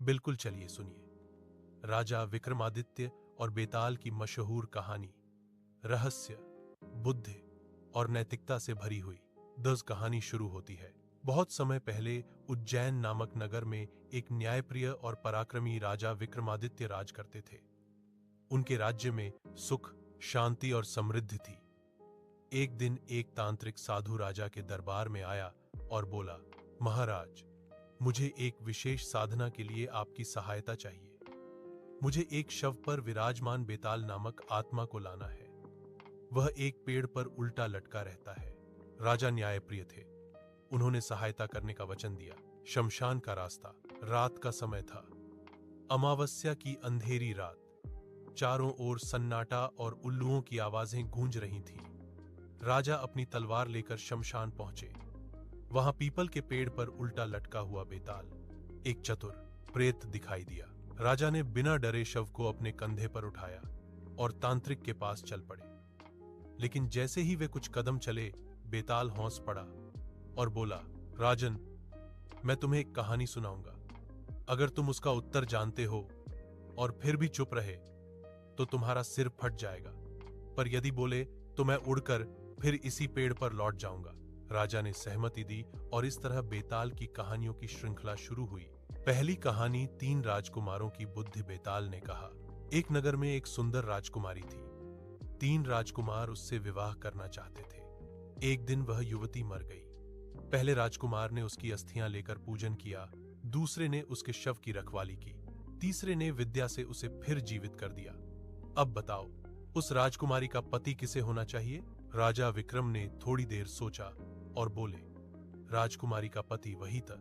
बिल्कुल, चलिए सुनिए। राजा विक्रमादित्य और बेताल की मशहूर कहानी रहस्य, बुद्धि और नैतिकता से भरी हुई दस कहानी शुरू होती है। बहुत समय पहले उज्जैन नामक नगर में एक न्यायप्रिय और पराक्रमी राजा विक्रमादित्य राज करते थे। उनके राज्य में सुख, शांति और समृद्धि थी। एक दिन एक तांत्रिक साधु राजा के दरबार में आया और बोला, महाराज, मुझे एक विशेष साधना के लिए आपकी सहायता चाहिए। मुझे एक शव पर विराजमान बेताल नामक आत्मा को लाना है। वह एक पेड़ पर उल्टा लटका रहता है। राजा न्यायप्रिय थे। उन्होंने सहायता करने का वचन दिया। शमशान का रास्ता, रात का समय था। अमावस्या की अंधेरी रात। चारों ओर सन्नाटा और उल्लुओं की आवाजें गूंज रही थीं। राजा अपनी तलवार लेकर शमशान पहुंचे। वहां पीपल के पेड़ पर उल्टा लटका हुआ बेताल, एक चतुर प्रेत दिखाई दिया। राजा ने बिना डरे शव को अपने कंधे पर उठाया और तांत्रिक के पास चल पड़े। लेकिन जैसे ही वे कुछ कदम चले, बेताल हौंस पड़ा और बोला, राजन, मैं तुम्हें एक कहानी सुनाऊंगा। अगर तुम उसका उत्तर जानते हो और फिर भी चुप रहे तो तुम्हारा सिर फट जाएगा, पर यदि बोले तो मैं उड़कर फिर इसी पेड़ पर लौट जाऊंगा। राजा ने सहमति दी और इस तरह बेताल की कहानियों की श्रृंखला शुरू हुई। पहली कहानी, तीन राजकुमारों की बुद्धि। बेताल ने कहा, एक नगर में एक सुंदर राजकुमारी थी। तीन राजकुमार उससे विवाह करना चाहते थे। एक दिन वह युवती मर गई। पहले राजकुमार ने उसकी अस्थियां लेकर पूजन किया, दूसरे ने उसके शव की रखवाली की, तीसरे ने विद्या से उसे फिर जीवित कर दिया। अब बताओ, उस राजकुमारी का पति किसे होना चाहिए? राजा विक्रम ने थोड़ी देर सोचा और बोले, राजकुमारी का पति वही था